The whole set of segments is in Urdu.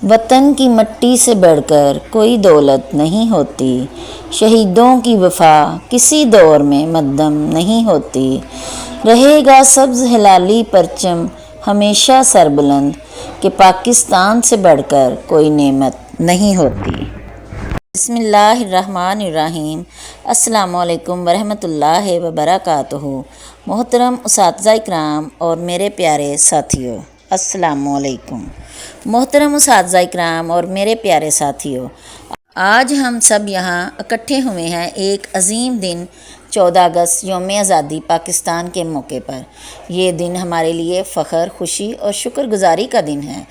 وطن کی مٹی سے بڑھ کر کوئی دولت نہیں ہوتی، شہیدوں کی وفا کسی دور میں مدھم نہیں ہوتی، رہے گا سبز ہلالی پرچم ہمیشہ سربلند کہ پاکستان سے بڑھ کر کوئی نعمت نہیں ہوتی۔ بسم اللہ الرحمن الرحیم۔ السلام علیکم ورحمۃ اللہ وبرکاتہ۔ محترم اساتذہ اکرام اور میرے پیارے ساتھیوں، السلام علیکم۔ محترم اساتذہ اکرام اور میرے پیارے ساتھیوں، آج ہم سب یہاں اکٹھے ہوئے ہیں ایک عظیم دن 14 اگست یوم آزادی پاکستان کے موقع پر۔ یہ دن ہمارے لیے فخر، خوشی اور شکر گزاری کا دن ہے۔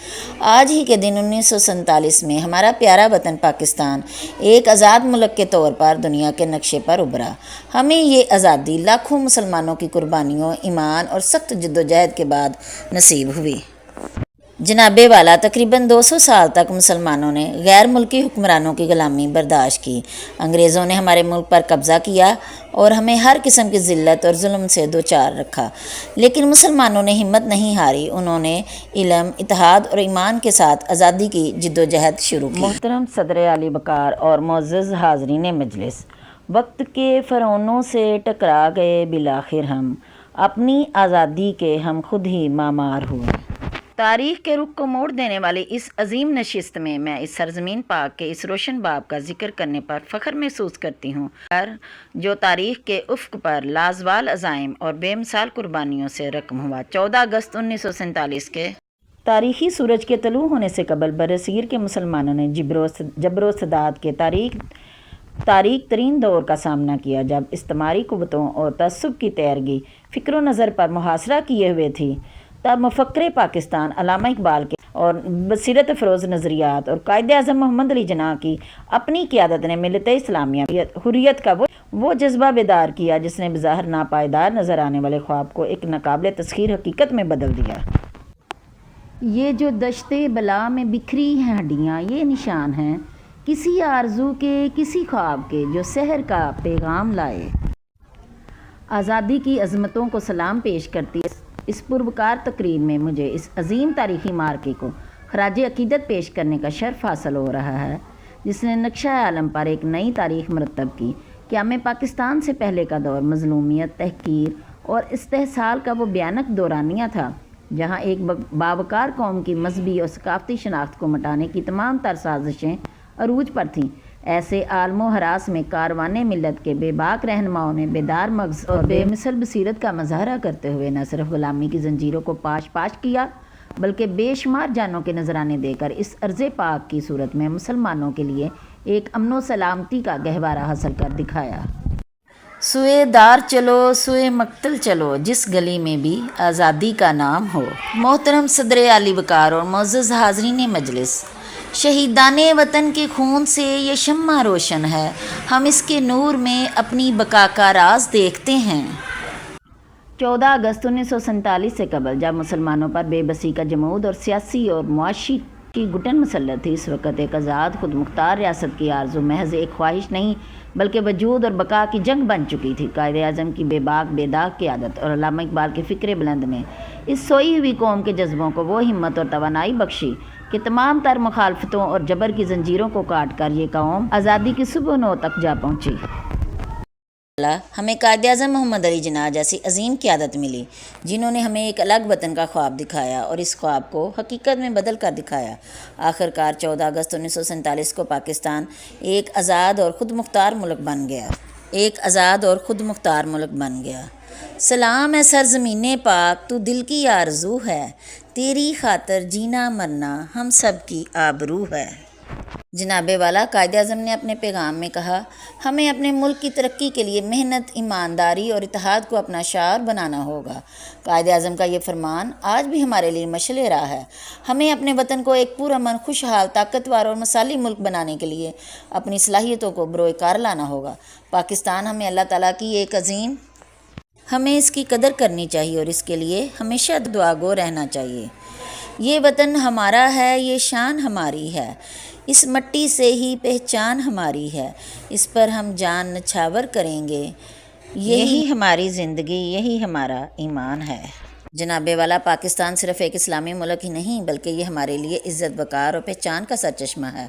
آج ہی کے دن 1947 میں ہمارا پیارا وطن پاکستان ایک آزاد ملک کے طور پر دنیا کے نقشے پر ابھرا۔ ہمیں یہ آزادی لاکھوں مسلمانوں کی قربانیوں، ایمان اور سخت جدوجہد کے بعد نصیب ہوئی۔ جناب والا، تقریباً 200 سال تک مسلمانوں نے غیر ملکی حکمرانوں کی غلامی برداشت کی۔ انگریزوں نے ہمارے ملک پر قبضہ کیا اور ہمیں ہر قسم کی ذلت اور ظلم سے دوچار رکھا، لیکن مسلمانوں نے ہمت نہیں ہاری۔ انہوں نے علم، اتحاد اور ایمان کے ساتھ آزادی کی جدوجہد شروع کی۔ محترم صدر عالی وقار اور معزز حاضرین مجلس، وقت کے فرعونوں سے ٹکرا گئے بالآخر ہم، اپنی آزادی کے ہم خود ہی معمار ہوئے۔ تاریخ کے رخ کو موڑ دینے والی اس عظیم نشست میں اس سرزمین پاک کے اس روشن باب کا ذکر کرنے پر فخر محسوس کرتی ہوں، جو تاریخ کے افق پر لازوال عزائم اور بے مثال قربانیوں سے رقم ہوا۔ 14 اگست 1947 کے تاریخی سورج کے طلوع ہونے سے قبل برصغیر کے مسلمانوں نے جبر و استعداد کے تاریک ترین دور کا سامنا کیا، جب استعماری قوتوں اور تعصب کی تیرگی فکر و نظر پر محاصرہ کیے ہوئے تھی۔ تب مفکر پاکستان علامہ اقبال کے اور بصیرت افروز نظریات اور قائد اعظم محمد علی جناح کی اپنی قیادت نے ملت اسلامیہ حریت کا وہ جذبہ بیدار کیا جس نے بظاہر ناپائیدار نظر آنے والے خواب کو ایک ناقابل تسخیر حقیقت میں بدل دیا۔ یہ جو دشت بلا میں بکھری ہیں ہڈیاں، یہ نشان ہیں کسی آرزو کے، کسی خواب کے جو سحر کا پیغام لائے۔ آزادی کی عظمتوں کو سلام پیش کرتی اس پروکار تقریر میں مجھے اس عظیم تاریخی معرکے کو خراج عقیدت پیش کرنے کا شرف حاصل ہو رہا ہے، جس نے نقشہ عالم پر ایک نئی تاریخ مرتب کی۔ قیام پاکستان سے پہلے کا دور مظلومیت، تحقیر اور استحصال کا وہ بھیانک دورانیہ تھا، جہاں ایک باوقار قوم کی مذہبی اور ثقافتی شناخت کو مٹانے کی تمام تر سازشیں عروج پر تھیں۔ ایسے عالم و ہراس میں کاروان ملت کے بے باک رہنماؤں نے بیدار مغز اور بے مثل بصیرت کا مظاہرہ کرتے ہوئے نہ صرف غلامی کی زنجیروں کو پاش کیا، بلکہ بے شمار جانوں کے نذرانے دے کر اس ارض پاک کی صورت میں مسلمانوں کے لیے ایک امن و سلامتی کا گہوارہ حاصل کر دکھایا۔ سوئے دار چلو، سوئے مقتل چلو، جس گلی میں بھی آزادی کا نام ہو۔ محترم صدر عالی وقار اور معزز حاضرین مجلس، شہیدان وطن کے خون سے یہ شمع روشن ہے، ہم اس کے نور میں اپنی بقا کا راز دیکھتے ہیں۔ 14 اگست 1947 سے قبل جب مسلمانوں پر بے بسی کا جمود اور سیاسی اور معاشی کی گھٹن مسلط تھی، اس وقت ایک آزاد خود مختار ریاست کی آرزو محض ایک خواہش نہیں بلکہ وجود اور بقا کی جنگ بن چکی تھی۔ قائد اعظم کی بے باک بے داغ قیادت اور علامہ اقبال کے فکر بلند نے اس سوئی ہوئی قوم کے جذبوں کو وہ ہمت اور توانائی بخشی کہ تمام تر مخالفتوں اور جبر کی زنجیروں کو کاٹ کر یہ قوم آزادی کی صبح نو تک جا پہنچی۔ ہمیں قائد اعظم محمد علی جناح جیسی عظیم قیادت ملی، جنہوں نے ہمیں ایک الگ وطن کا خواب دکھایا اور اس خواب کو حقیقت میں بدل کر دکھایا۔ آخرکار 14 اگست 1947 کو پاکستان ایک آزاد اور خود مختار ملک بن گیا۔ سلام ہے سرزمین پاک، تو دل کی آرزو ہے، تیری خاطر جینا مرنا ہم سب کی آبرو ہے۔ جناب والا، قائد اعظم نے اپنے پیغام میں کہا، ہمیں اپنے ملک کی ترقی کے لیے محنت، ایمانداری اور اتحاد کو اپنا شعار بنانا ہوگا۔ قائد اعظم کا یہ فرمان آج بھی ہمارے لیے مشعل راہ ہے۔ ہمیں اپنے وطن کو ایک پرامن، خوشحال، طاقتور اور مثالی ملک بنانے کے لیے اپنی صلاحیتوں کو بروئے کار لانا ہوگا۔ پاکستان ہمیں اللہ تعالیٰ کی ایک عظیم، ہمیں اس کی قدر کرنی چاہیے اور اس کے لیے ہمیشہ دعا گو رہنا چاہیے۔ یہ وطن ہمارا ہے، یہ شان ہماری ہے، اس مٹی سے ہی پہچان ہماری ہے، اس پر ہم جان نچھاور کریں گے، یہی ہماری زندگی، یہی ہمارا ایمان ہے۔ جناب والا، پاکستان صرف ایک اسلامی ملک ہی نہیں بلکہ یہ ہمارے لیے عزت، وقار اور پہچان کا سرچشمہ ہے۔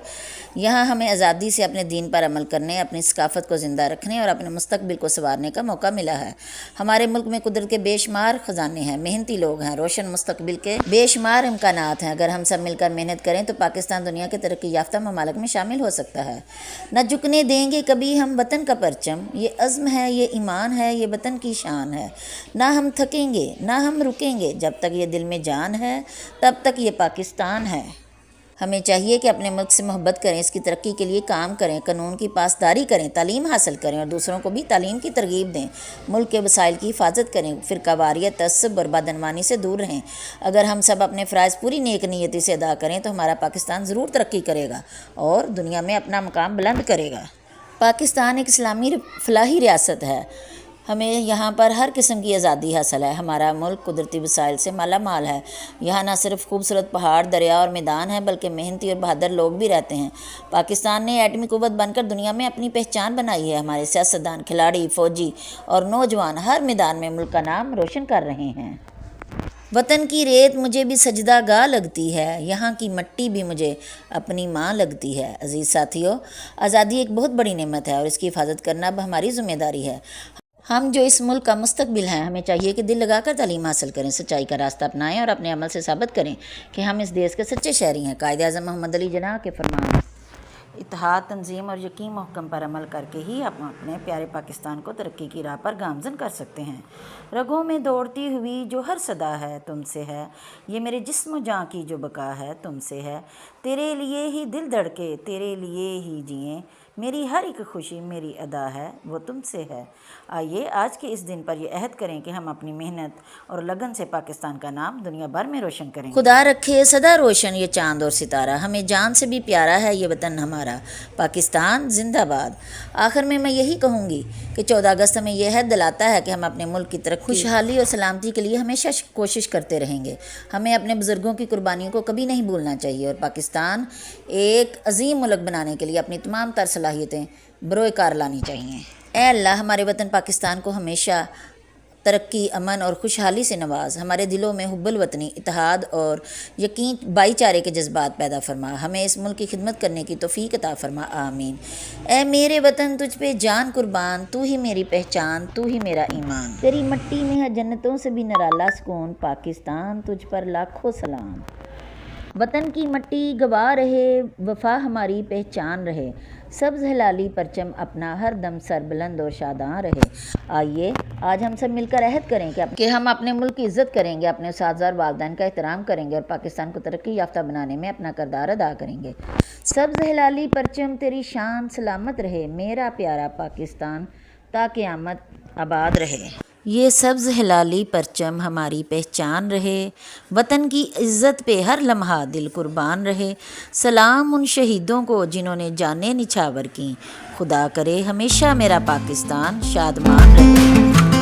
یہاں ہمیں آزادی سے اپنے دین پر عمل کرنے، اپنی ثقافت کو زندہ رکھنے اور اپنے مستقبل کو سنوارنے کا موقع ملا ہے۔ ہمارے ملک میں قدرت کے بے شمار خزانے ہیں، محنتی لوگ ہیں، روشن مستقبل کے بے شمار امکانات ہیں۔ اگر ہم سب مل کر محنت کریں تو پاکستان دنیا کے ترقی یافتہ ممالک میں شامل ہو سکتا ہے۔ نہ جھکنے دیں گے کبھی ہم وطن کا پرچم، یہ عزم ہے، یہ ایمان ہے، یہ وطن کی شان ہے۔ نہ ہم تھکیں گے، نہ ہم رکیں گے، جب تک یہ دل میں جان ہے تب تک یہ پاکستان ہے۔ ہمیں چاہیے کہ اپنے ملک سے محبت کریں، اس کی ترقی کے لیے کام کریں، قانون کی پاسداری کریں، تعلیم حاصل کریں اور دوسروں کو بھی تعلیم کی ترغیب دیں، ملک کے وسائل کی حفاظت کریں، فرقہ واریت، تعصب اور بدعنوانی سے دور رہیں۔ اگر ہم سب اپنے فرائض پوری نیک نیتی سے ادا کریں تو ہمارا پاکستان ضرور ترقی کرے گا اور دنیا میں اپنا مقام بلند کرے گا۔ پاکستان ایک اسلامی فلاحی ریاست ہے، ہمیں یہاں پر ہر قسم کی آزادی حاصل ہے۔ ہمارا ملک قدرتی وسائل سے مالا مال ہے۔ یہاں نہ صرف خوبصورت پہاڑ، دریا اور میدان ہیں بلکہ محنتی اور بہادر لوگ بھی رہتے ہیں۔ پاکستان نے ایٹمی قوت بن کر دنیا میں اپنی پہچان بنائی ہے۔ ہمارے سیاستدان، کھلاڑی، فوجی اور نوجوان ہر میدان میں ملک کا نام روشن کر رہے ہیں۔ وطن کی ریت مجھے بھی سجدہ گاہ لگتی ہے، یہاں کی مٹی بھی مجھے اپنی ماں لگتی ہے۔ عزیز ساتھیو، آزادی ایک بہت بڑی نعمت ہے اور اس کی حفاظت کرنا اب ہماری ذمہ داری ہے۔ ہم جو اس ملک کا مستقبل ہیں، ہمیں چاہیے کہ دل لگا کر تعلیم حاصل کریں، سچائی کا راستہ اپنائیں اور اپنے عمل سے ثابت کریں کہ ہم اس دیش کے سچے شہری ہیں۔ قائد اعظم محمد علی جناح کے فرمان، اتحاد، تنظیم اور یقین محکم پر عمل کر کے ہی ہم اپنے پیارے پاکستان کو ترقی کی راہ پر گامزن کر سکتے ہیں۔ رگوں میں دوڑتی ہوئی جو ہر صدا ہے تم سے ہے، یہ میرے جسم و جاں کی جو بقا ہے تم سے ہے، تیرے لیے ہی دل دھڑکے، تیرے لیے ہی جئیں، میری ہر ایک خوشی میری ادا ہے وہ تم سے ہے۔ آئیے آج کے اس دن پر یہ عہد کریں کہ ہم اپنی محنت اور لگن سے پاکستان کا نام دنیا بھر میں روشن کریں گے۔ خدا رکھے سدا روشن یہ چاند اور ستارہ، ہمیں جان سے بھی پیارا ہے یہ وطن ہمارا، پاکستان زندہ باد۔ آخر میں یہی کہوں گی کہ 14 اگست ہمیں یہ عہد دلاتا ہے کہ ہم اپنے ملک کی ترقی، خوشحالی اور سلامتی کے لیے ہمیشہ کوشش کرتے رہیں گے۔ ہمیں اپنے بزرگوں کی قربانیوں کو کبھی نہیں بھولنا چاہیے اور پاکستان ایک عظیم ملک بنانے کے لیے اپنی تمام تر صلاحیتیں بروئے کار لانی چاہیے۔ اے اللہ، ہمارے وطن پاکستان کو ہمیشہ ترقی، امن اور خوشحالی سے نواز، ہمارے دلوں میں حب الوطنی، اتحاد اور یقین، بھائی چارے کے جذبات پیدا فرما، ہمیں اس ملک کی خدمت کرنے کی توفیق عطا فرما، آمین۔ اے میرے وطن، تجھ پہ جان قربان، تو ہی میری پہچان، تو ہی میرا ایمان، تیری مٹی میں ہے جنتوں سے بھی نرالا سکون، پاکستان تجھ پر لاکھوں سلام۔ وطن کی مٹی گواہ رہے، وفا ہماری پہچان رہے، سبز ہلالی پرچم اپنا ہر دم سر بلند اور شاداں رہے۔ آئیے آج ہم سب مل کر عہد کریں کہ ہم اپنے ملک کی عزت کریں گے، اپنے اساتذہ اور والدین کا احترام کریں گے اور پاکستان کو ترقی یافتہ بنانے میں اپنا کردار ادا کریں گے۔ سبز ہلالی پرچم تیری شان سلامت رہے، میرا پیارا پاکستان تا قیامت آباد رہے۔ یہ سبز ہلالی پرچم ہماری پہچان رہے، وطن کی عزت پہ ہر لمحہ دل قربان رہے۔ سلام ان شہیدوں کو جنہوں نے جانیں نچھاور کیں، خدا کرے ہمیشہ میرا پاکستان شادمان رہے۔